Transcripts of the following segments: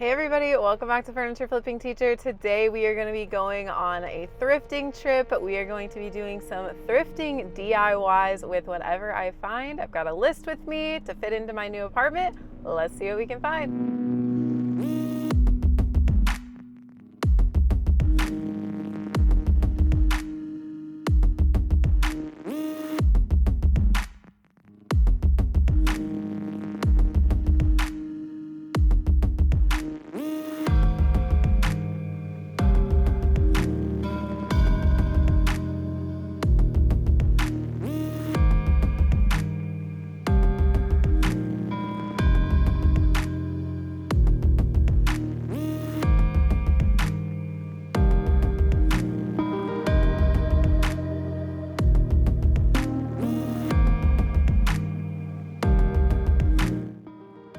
Hey everybody, welcome back to Furniture Flipping Teacher. Today we are going to be going on a thrifting trip. We are going to be doing some thrifting DIYs with whatever I find. I've got a list with me to fit into my new apartment. Let's see what we can find.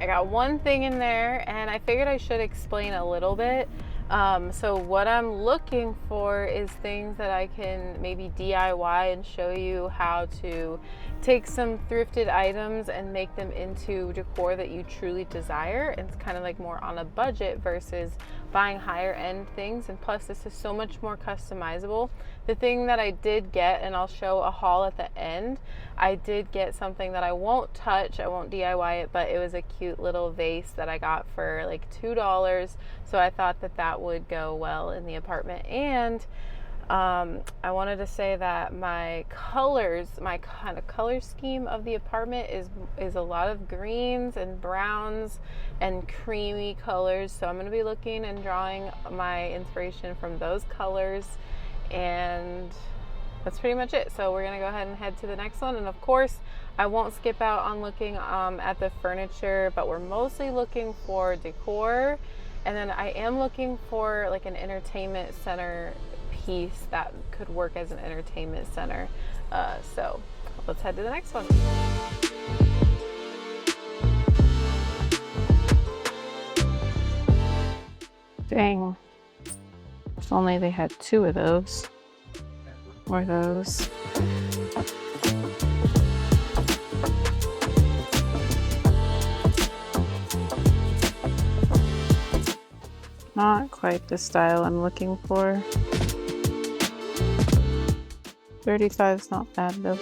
I got one thing in there and I figured I should explain a little bit. So what I'm looking for is things that I can maybe DIY and show you how to take some thrifted items and make them into decor that you truly desire. And it's kind of like more on a budget versus buying higher end things. And plus this is so much more customizable. The thing that I did get, and I'll show a haul at the end, I did get something that I won't touch, I won't DIY it, but it was a cute little vase that I got for like $2. So I thought that that would go well in the apartment. And I wanted to say that my colors, my kind of color scheme of the apartment is a lot of greens and browns and creamy colors. So I'm going to be looking and drawing my inspiration from those colors, and that's pretty much it. So we're gonna go ahead and head to the next one. And of course, I won't skip out on looking at the furniture, but we're mostly looking for decor. And then I am looking for like an entertainment center piece that could work as an entertainment center. So let's head to the next one. Dang. If only they had two of those. Or those. Not quite the style I'm looking for. 35 is not bad though.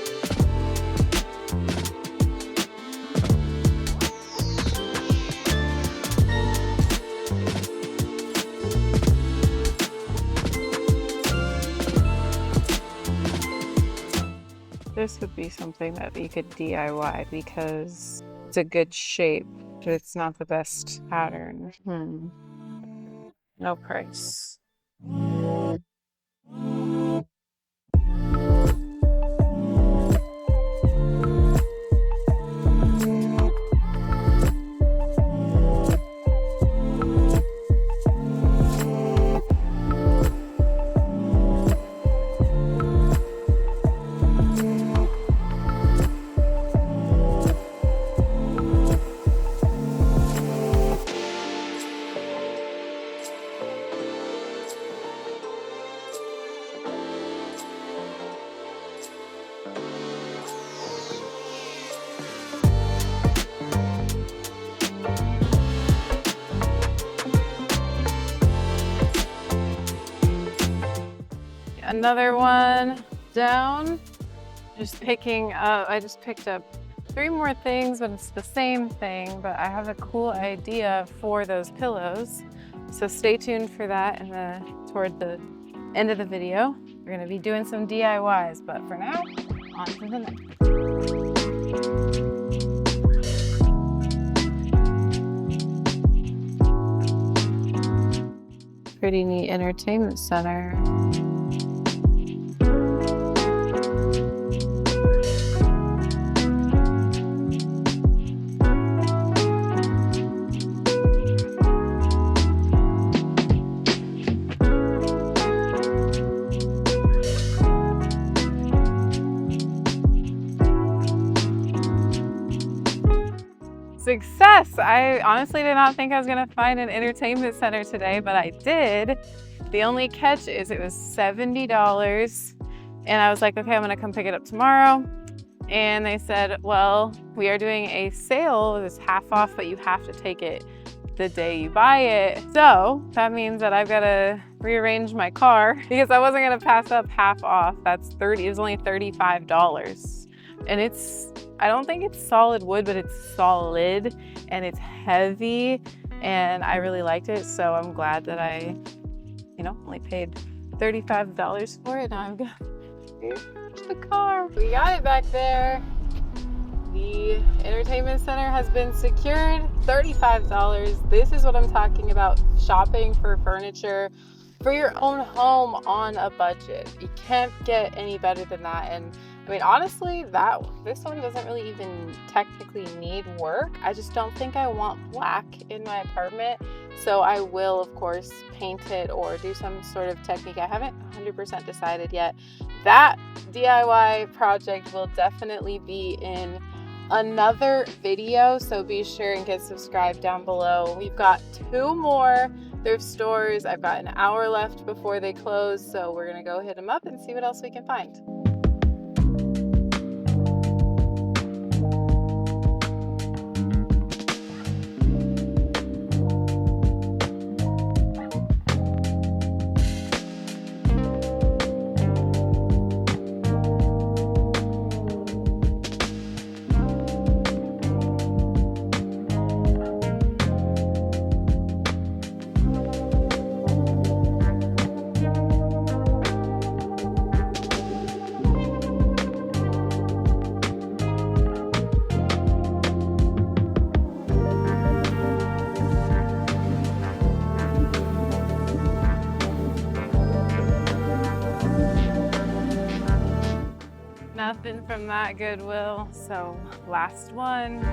This would be something that you could DIY because it's a good shape, but it's not the best pattern. No price. Another one down. Just picking up, I just picked up 3 more things, but it's the same thing, but I have a cool idea for those pillows. So stay tuned for that toward the end of the video. We're gonna be doing some DIYs, but for now, on to the next. Pretty neat entertainment center. Success! I honestly did not think I was gonna find an entertainment center today, but I did. The only catch is it was $70, and I was like, okay, I'm gonna come pick it up tomorrow. And they said, well, we are doing a sale, it's half off, but you have to take it the day you buy it. So that means that I've got to rearrange my car because I wasn't going to pass up half off. That's it was only $35. And I don't think it's solid wood, but it's solid and it's heavy and I really liked it. So I'm glad that I, only paid $35 for it. Now I'm going to the car. We got it back there. The entertainment center has been secured, $35. This is what I'm talking about, shopping for furniture for your own home on a budget. You can't get any better than that. And I mean, honestly, this one doesn't really even technically need work. I just don't think I want black in my apartment. So I will, of course, paint it or do some sort of technique. I haven't 100% decided yet. That DIY project will definitely be in another video, so be sure and get subscribed down below. We've got 2 more thrift stores. I've got an hour left before they close, so we're gonna go hit them up and see what else we can find. Nothing from that Goodwill, so last one.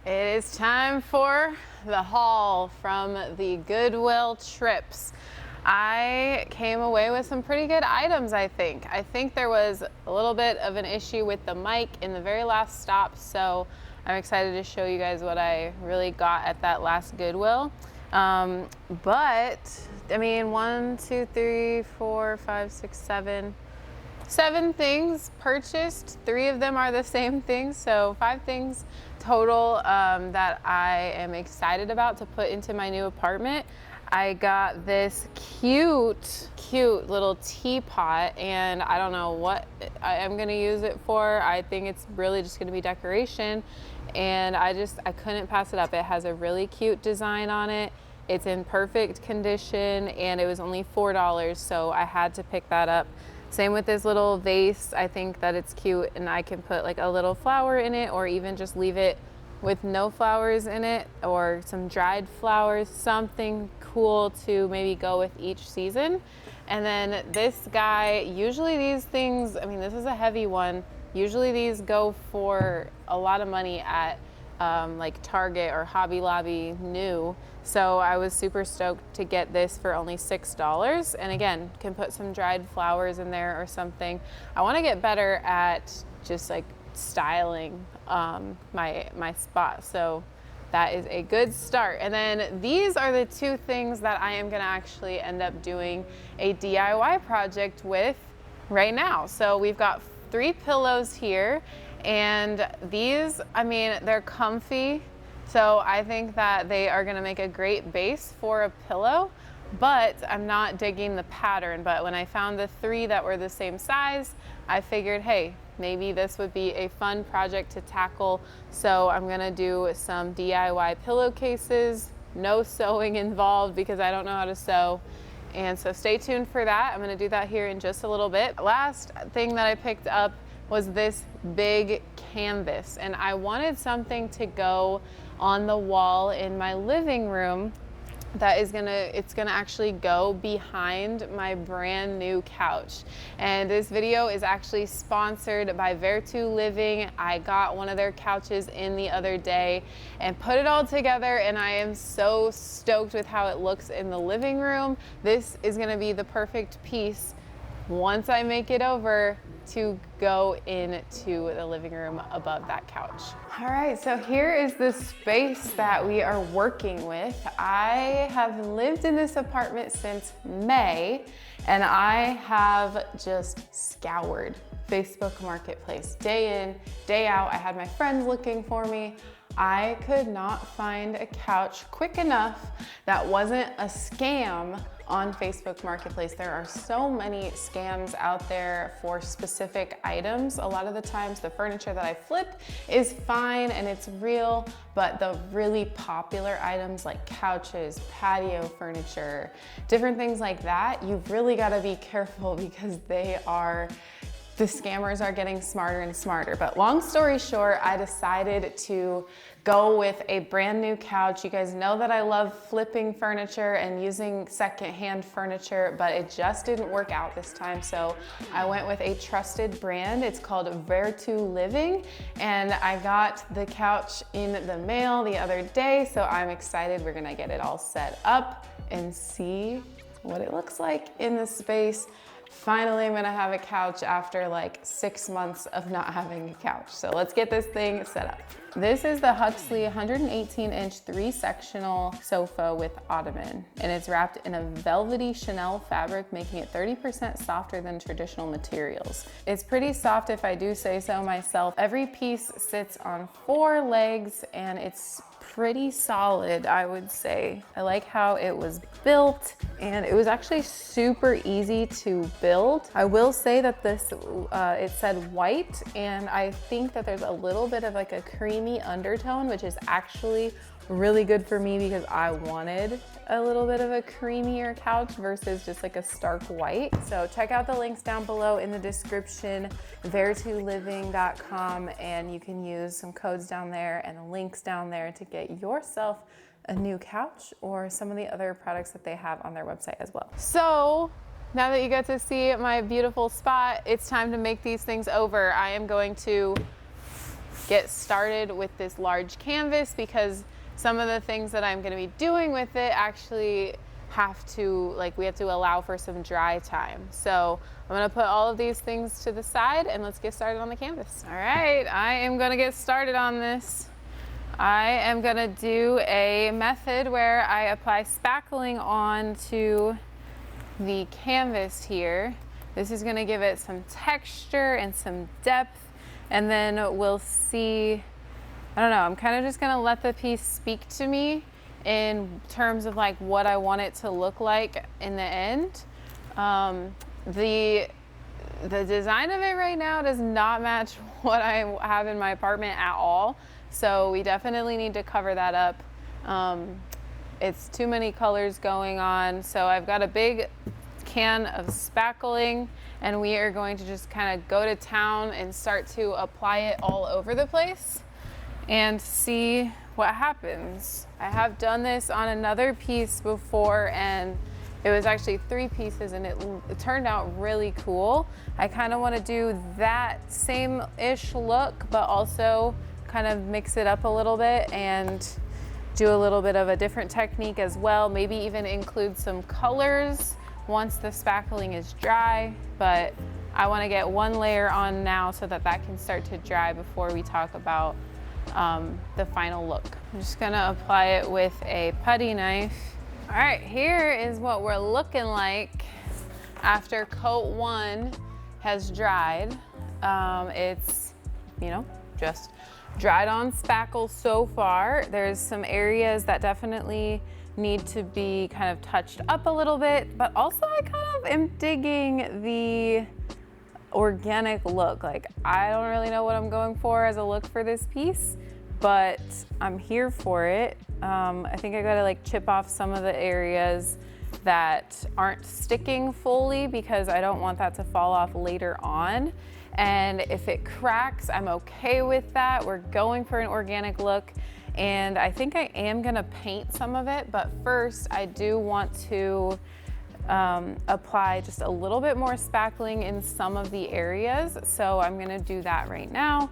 It's time for the haul from the Goodwill trips. I came away with some pretty good items, I think. I think there was a little bit of an issue with the mic in the very last stop, so I'm excited to show you guys what I really got at that last Goodwill. But, I mean, 1, 2, 3, 4, 5, 6, 7 things purchased. 3 of them are the same things, so 5 things total that I am excited about to put into my new apartment. I got this cute little teapot, and I don't know what I am gonna use it for. I think it's really just gonna be decoration, and I couldn't pass it up. It has a really cute design on it. It's in perfect condition, and it was only $4, so I had to pick that up. Same with this little vase. I think that it's cute, and I can put like a little flower in it, or even just leave it with no flowers in it, or some dried flowers, something cool to maybe go with each season. And then this guy, usually these things, I mean, this is a heavy one. Usually these go for a lot of money at like Target or Hobby Lobby new. So I was super stoked to get this for only $6. And again, can put some dried flowers in there or something. I want to get better at just like styling my spot. So that is a good start. And then these are the 2 things that I am gonna actually end up doing a DIY project with right now. So we've got 3 pillows here, and these, I mean, they're comfy. So I think that they are gonna make a great base for a pillow, but I'm not digging the pattern. But when I found the 3 that were the same size, I figured, hey, maybe this would be a fun project to tackle. So I'm gonna do some DIY pillowcases, no sewing involved because I don't know how to sew. And so stay tuned for that. I'm gonna do that here in just a little bit. Last thing that I picked up was this big canvas, and I wanted something to go on the wall in my living room that is it's gonna actually go behind my brand new couch. And this video is actually sponsored by Vertu Living. I got one of their couches in the other day and put it all together, and I am so stoked with how it looks in the living room. This is gonna be the perfect piece once I make it over to go into the living room above that couch. All right, so here is the space that we are working with. I have lived in this apartment since May, and I have just scoured Facebook Marketplace day in, day out. I had my friends looking for me. I could not find a couch quick enough that wasn't a scam on Facebook Marketplace. There are so many scams out there for specific items. A lot of the times the furniture that I flip is fine and it's real, but the really popular items like couches, patio furniture, different things like that, you've really got to be careful because the scammers are getting smarter and smarter. But long story short, I decided to go with a brand new couch. You guys know that I love flipping furniture and using secondhand furniture, but it just didn't work out this time. So I went with a trusted brand. It's called Vertu Living, and I got the couch in the mail the other day. So I'm excited. We're gonna get it all set up and see what it looks like in the space. Finally, I'm gonna have a couch after like 6 months of not having a couch. So let's get this thing set up. This is the Huxley 118-inch 3-sectional sofa with ottoman, and it's wrapped in a velvety Chanel fabric, making it 30% softer than traditional materials. It's pretty soft if I do say so myself. Every piece sits on 4 legs and it's pretty solid, I would say. I like how it was built, and it was actually super easy to build. I will say that this, it said white, and I think that there's a little bit of like a creamy undertone, which is actually really good for me because I wanted a little bit of a creamier couch versus just like a stark white. So check out the links down below in the description, vertuliving.com, and you can use some codes down there and the links down there to get yourself a new couch or some of the other products that they have on their website as well. So now that you get to see my beautiful spot, it's time to make these things over. I am going to get started with this large canvas because some of the things that I'm gonna be doing with it actually we have to allow for some dry time. So I'm gonna put all of these things to the side and let's get started on the canvas. All right, I am gonna get started on this. I am gonna do a method where I apply spackling onto the canvas here. This is gonna give it some texture and some depth, and then we'll see, I don't know, I'm kind of just gonna let the piece speak to me in terms of like what I want it to look like in the end. The design of it right now does not match what I have in my apartment at all. So we definitely need to cover that up. It's too many colors going on. So I've got a big can of spackling, and we are going to just kind of go to town and start to apply it all over the place and see what happens. I have done this on another piece before, and it was actually 3 pieces, and it turned out really cool. I kind of want to do that same-ish look, but also kind of mix it up a little bit and do a little bit of a different technique as well. Maybe even include some colors once the spackling is dry, but I want to get one layer on now so that that can start to dry before we talk about the final look. I'm just gonna apply it with a putty knife. All right, here is what we're looking like after coat 1 has dried. It's, you know, just dried on spackle so far. There's some areas that definitely need to be kind of touched up a little bit, but also I kind of am digging the organic look. Like, I don't really know what I'm going for as a look for this piece, but I'm here for it. I think I gotta like chip off some of the areas that aren't sticking fully because I don't want that to fall off later on. And if it cracks, I'm okay with that. We're going for an organic look. And I think I am gonna paint some of it, but first I do want to apply just a little bit more spackling in some of the areas. So I'm gonna do that right now,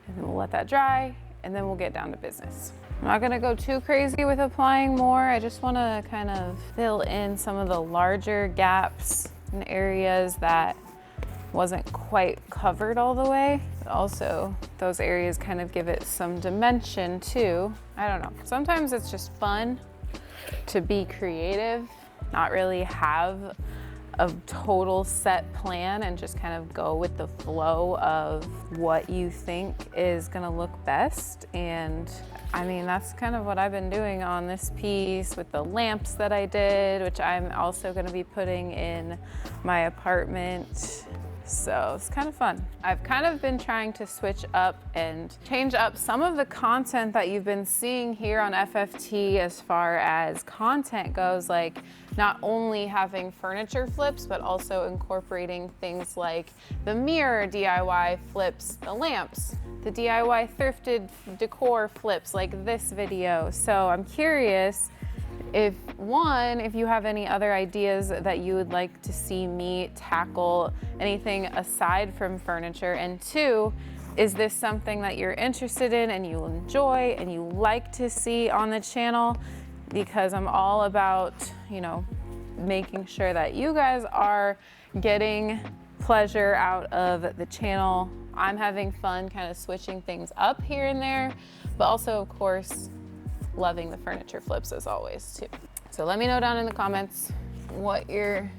and then we'll let that dry, and then we'll get down to business. I'm not gonna go too crazy with applying more. I just wanna kind of fill in some of the larger gaps and areas that wasn't quite covered all the way. But also, those areas kind of give it some dimension too. I don't know. Sometimes it's just fun to be creative, not really have a total set plan and just kind of go with the flow of what you think is gonna look best. And I mean, that's kind of what I've been doing on this piece with the lamps that I did, which I'm also gonna be putting in my apartment. So it's kind of fun. I've kind of been trying to switch up and change up some of the content that you've been seeing here on FFT as far as content goes, like not only having furniture flips, but also incorporating things like the mirror DIY flips, the lamps, the DIY thrifted decor flips like this video. So I'm curious if you have any other ideas that you would like to see me tackle, anything aside from furniture, and two, is this something that you're interested in and you enjoy and you like to see on the channel? Because I'm all about, you know, making sure that you guys are getting pleasure out of the channel. I'm having fun kind of switching things up here and there, but also, of course, loving the furniture flips as always too. So let me know down in the comments what your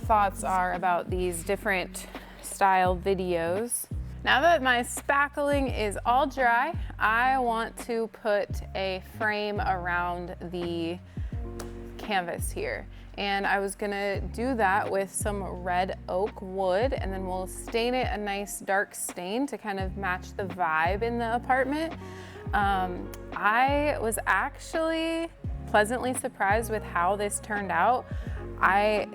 thoughts are about these different style videos. Now that my spackling is all dry, I want to put a frame around the canvas here. And I was gonna do that with some red oak wood, and then we'll stain it a nice dark stain to kind of match the vibe in the apartment. I was actually pleasantly surprised with how this turned out. I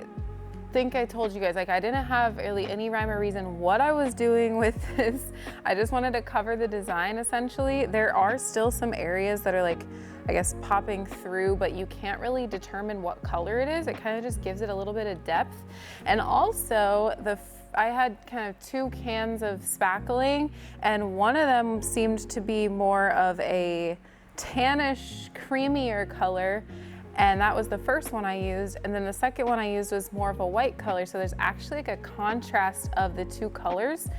think I told you guys, like, I didn't have really any rhyme or reason what I was doing with this. I just wanted to cover the design essentially. There are still some areas that are like, I guess, popping through, but you can't really determine what color it is. It kind of just gives it a little bit of depth. And also I had kind of two cans of spackling, and one of them seemed to be more of a tannish, creamier color, and that was the first one I used. And then the second one I used was more of a white color. So there's actually like a contrast of the two colors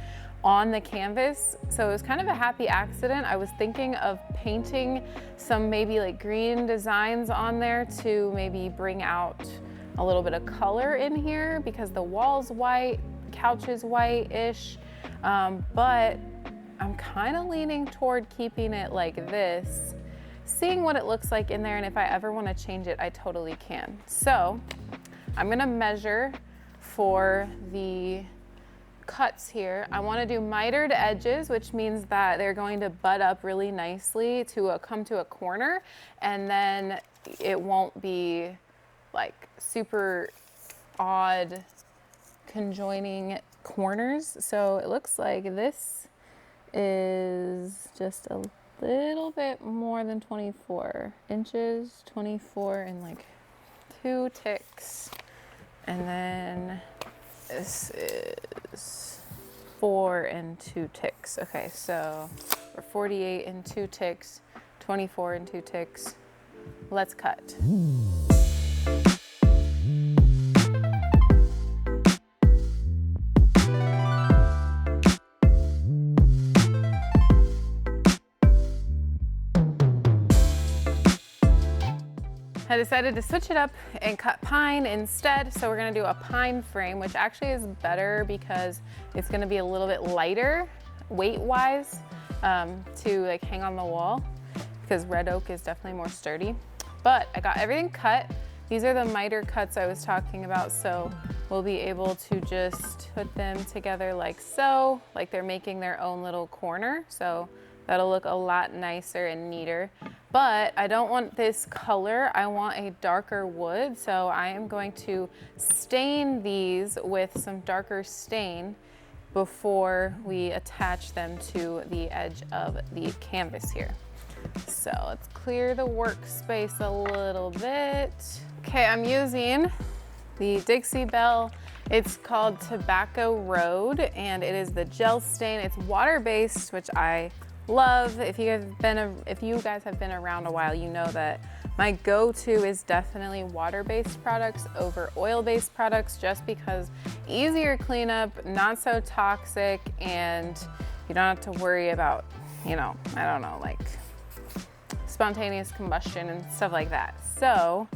on the canvas. So it was kind of a happy accident. I was thinking of painting some maybe like green designs on there to maybe bring out a little bit of color in here because the wall's white, couch is white-ish, but I'm kind of leaning toward keeping it like this, seeing what it looks like in there, and if I ever want to change it, I totally can. So I'm gonna measure for the cuts here. I want to do mitered edges, which means that they're going to butt up really nicely to come to a corner, and then it won't be like super odd conjoining corners. So it looks like this is just a little bit more than 24 inches, 24 and like 2 ticks. And then this is 4 and 2 ticks. Okay, so we're 48 and 2 ticks, 24 and 2 ticks. Let's cut. I decided to switch it up and cut pine instead. So we're gonna do a pine frame, which actually is better because it's gonna be a little bit lighter weight-wise to like hang on the wall, because red oak is definitely more sturdy. But I got everything cut. These are the miter cuts I was talking about. So will be able to just put them together like so, like they're making their own little corner. So that'll look a lot nicer and neater. But I don't want this color, I want a darker wood. So I am going to stain these with some darker stain before we attach them to the edge of the canvas here. So let's clear the workspace a little bit. Okay, I'm using the Dixie Belle. It's called Tobacco Road, and it is the gel stain. It's water-based, which I love. If you guys have been around a while, you know that my go-to is definitely water-based products over oil-based products, just because easier cleanup, not so toxic, and you don't have to worry about, you know, I don't know, like spontaneous combustion and stuff like that. So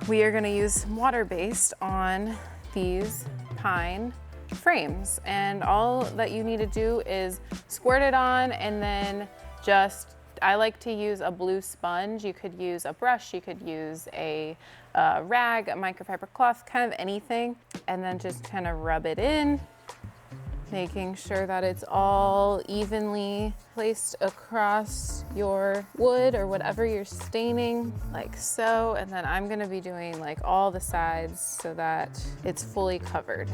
we are gonna use water-based on these pine frames, and all that you need to do is squirt it on, and then just, I like to use a blue sponge. You could use a brush, you could use a rag, a microfiber cloth, kind of anything, and then just kind of rub it in, making sure that it's all evenly placed across your wood or whatever you're staining, like so. And then I'm gonna be doing like all the sides so that it's fully covered.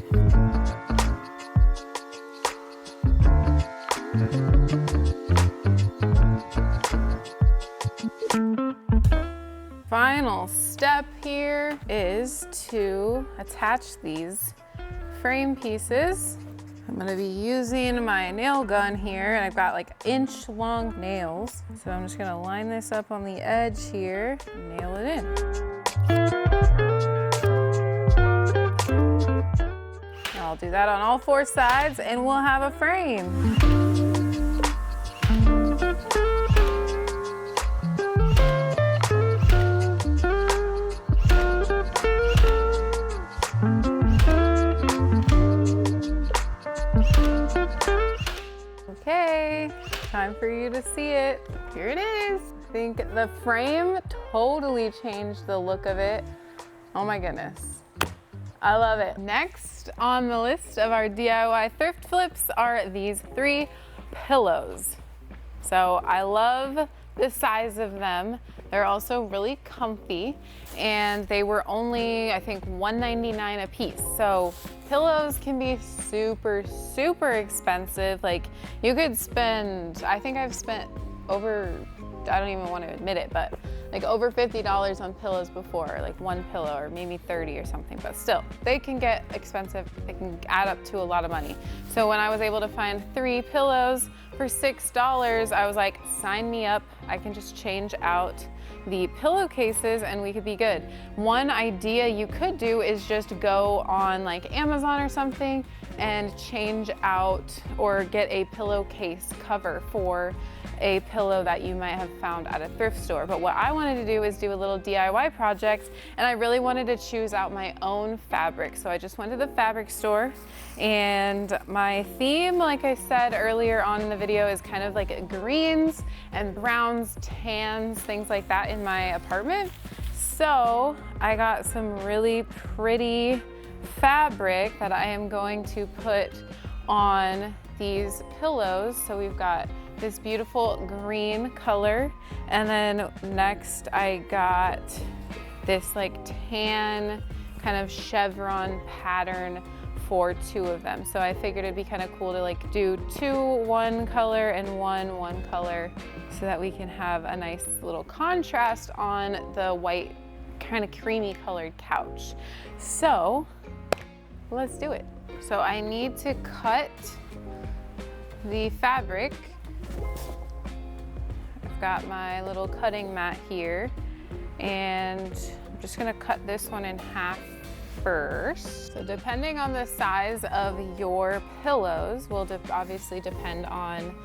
Final step here is to attach these frame pieces. I'm gonna be using my nail gun here, and I've got like inch-long nails. So I'm just gonna line this up on the edge here, and nail it in. I'll do that on all 4 sides, and we'll have a frame. Okay, time for you to see it. Here it is. I think the frame totally changed the look of it. Oh my goodness. I love it. Next on the list of our DIY thrift flips are these 3 pillows. So I love the size of them. They're also really comfy, and they were only, I think, $1.99 a piece. So pillows can be super, super expensive. Like, you could spend, I think I've spent over, I don't even want to admit it, but like over $50 on pillows before, like one pillow, or maybe 30 or something, but still, they can get expensive. They can add up to a lot of money. So when I was able to find 3 pillows for $6, I was like, sign me up. I can just change out the pillowcases and we could be good. One idea you could do is just go on like Amazon or something and change out or get a pillowcase cover for a pillow that you might have found at a thrift store. But what I wanted to do is do a little DIY project, and I really wanted to choose out my own fabric. So I just went to the fabric store, and my theme, like I said earlier on in the video, is kind of like greens and browns, tans, things like that in my apartment. So I got some really pretty fabric that I am going to put on these pillows. So we've got this beautiful green color, and then next I got this like tan kind of chevron pattern for 2 of them. So I figured it'd be kind of cool to like do 2 one color and one color, so that we can have a nice little contrast on the white kind of creamy colored couch. So let's do it. So I need to cut the fabric. I've got my little cutting mat here, and I'm just gonna cut this one in half first. So depending on the size of your pillows will obviously depend on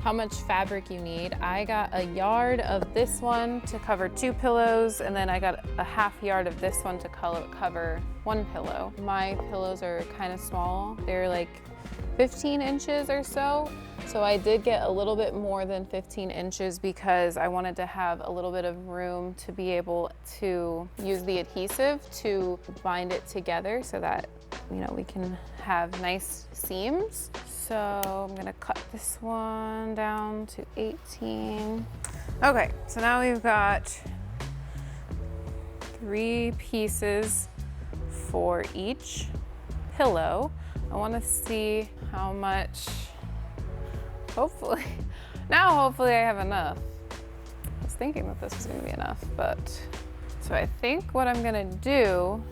how much fabric you need. I got a yard of this one to cover 2 pillows, and then I got a half yard of this one to cover 1 pillow. My pillows are kind of small. They're like 15 inches or so. So I did get a little bit more than 15 inches because I wanted to have a little bit of room to be able to use the adhesive to bind it together so that, you know, we can have nice seams. So I'm gonna cut this one down to 18. Okay, so now we've got 3 pieces for each pillow. I wanna see how much, hopefully I have enough. I was thinking that this was gonna be enough, but. So I think what I'm gonna do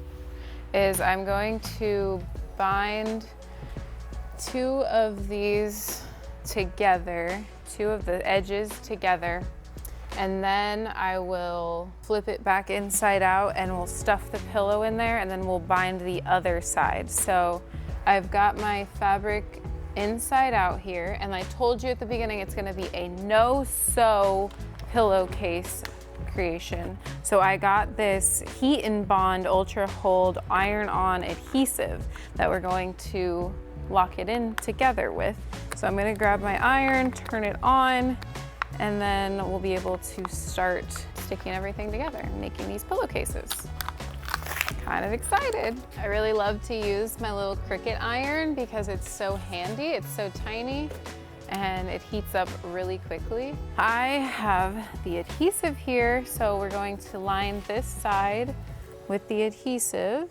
is I'm going to bind 2 of these together, 2 of the edges together, and then I will flip it back inside out and we'll stuff the pillow in there, and then we'll bind the other side. So I've got my fabric inside out here, and I told you at the beginning it's gonna be a no-sew pillowcase creation. So I got this Heat and Bond Ultra Hold iron-on adhesive that we're going to lock it in together with. So I'm gonna grab my iron, turn it on, and then we'll be able to start sticking everything together and making these pillowcases. Kind of excited. I really love to use my little Cricut iron because it's so handy, it's so tiny, and it heats up really quickly. I have the adhesive here, so we're going to line this side with the adhesive.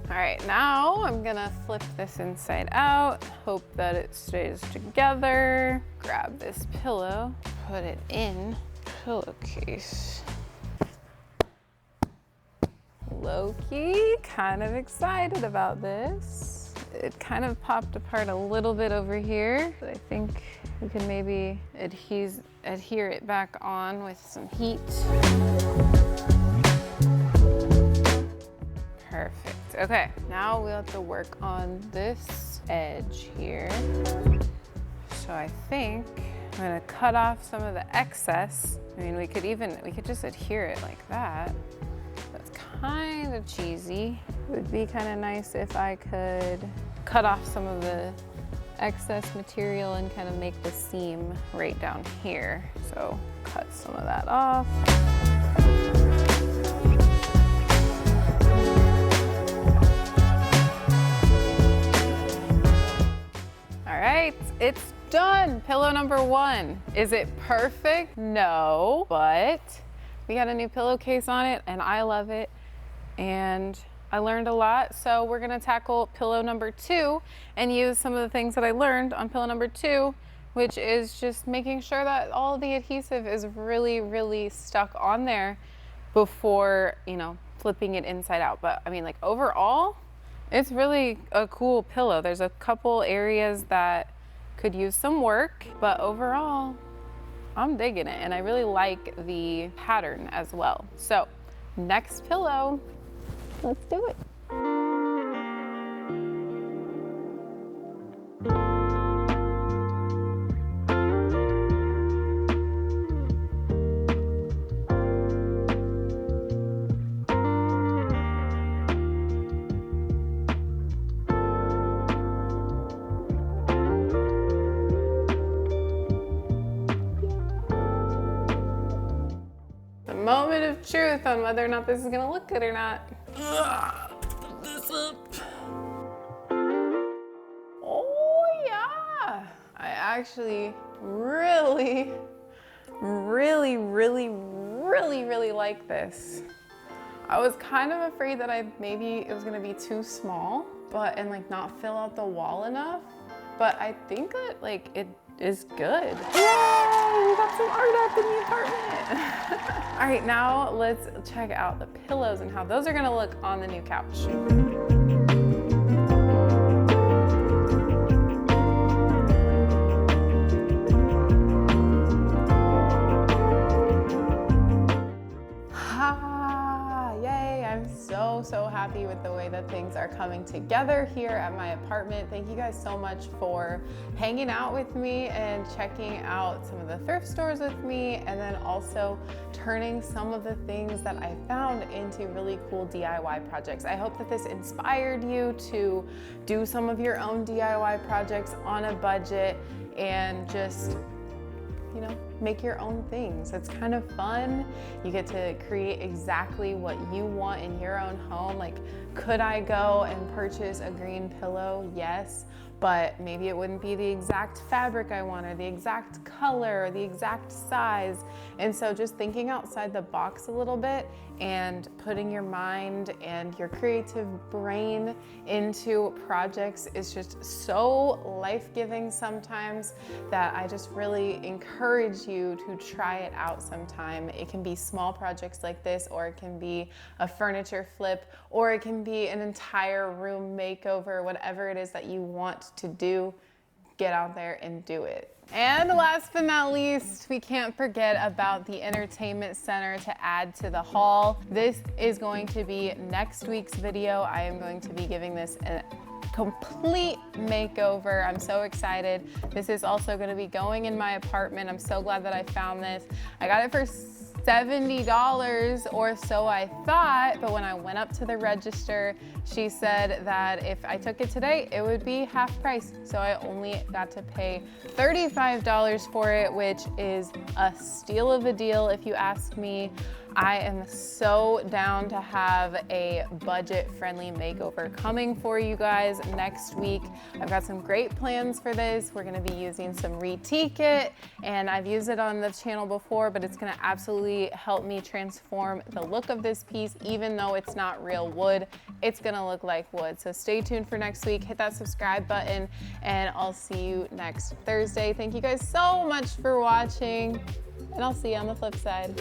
All right, now I'm gonna flip this inside out, hope that it stays together. Grab this pillow, put it in pillowcase. Low-key, kind of excited about this. It kind of popped apart a little bit over here, but I think we can maybe adhere it back on with some heat. Perfect. Okay, now we'll have to work on this edge here. So I think I'm gonna cut off some of the excess. I mean, we could just adhere it like that. That's kind of cheesy. It would be kind of nice if I could cut off some of the excess material and kind of make the seam right down here. So cut some of that off. All right, it's done. Pillow number 1. Is it perfect? No, but we got a new pillowcase on it and I love it and I learned a lot. So we're gonna tackle pillow number 2 and use some of the things that I learned on pillow number 2, which is just making sure that all the adhesive is really, really stuck on there before, you know, flipping it inside out. But I mean, like, overall, it's really a cool pillow. There's a couple areas that could use some work, but overall, I'm digging it, and I really like the pattern as well. So, next pillow, let's do it. Moment of truth on whether or not this is gonna look good or not. Put this up. Oh yeah! I actually really like this. I was kind of afraid that maybe it was gonna be too small, and like not fill out the wall enough. But I think that like it is good. Yay! We got some art up in the apartment. All right, now let's check out the pillows and how those are gonna look on the new couch. so happy with the way that things are coming together here at my apartment. Thank you guys so much for hanging out with me and checking out some of the thrift stores with me, and then also turning some of the things that I found into really cool DIY projects. I hope that this inspired you to do some of your own DIY projects on a budget and just, you know, make your own things. It's kind of fun. You get to create exactly what you want in your own home. Like, could I go and purchase a green pillow? Yes, but maybe it wouldn't be the exact fabric I want, or the exact color, or the exact size. And so just thinking outside the box a little bit and putting your mind and your creative brain into projects is just so life-giving sometimes that I just really encourage you to try it out sometime. It can be small projects like this, or it can be a furniture flip, or it can be an entire room makeover. Whatever it is that you want to do, get out there and do it. And last but not least, we can't forget about the entertainment center to add to the haul. This is going to be next week's video. I am going to be giving this a complete makeover. I'm so excited. This is also going to be going in my apartment. I'm so glad that I found this. I got it for $70 or so I thought, but when I went up to the register, she said that if I took it today, it would be half price. So I only got to pay $35 for it, which is a steal of a deal if you ask me. I am so down to have a budget-friendly makeover coming for you guys next week. I've got some great plans for this. We're gonna be using some Retique It, and I've used it on the channel before, but it's gonna absolutely help me transform the look of this piece. Even though it's not real wood, it's gonna look like wood. So stay tuned for next week. Hit that subscribe button, and I'll see you next Thursday. Thank you guys so much for watching, and I'll see you on the flip side.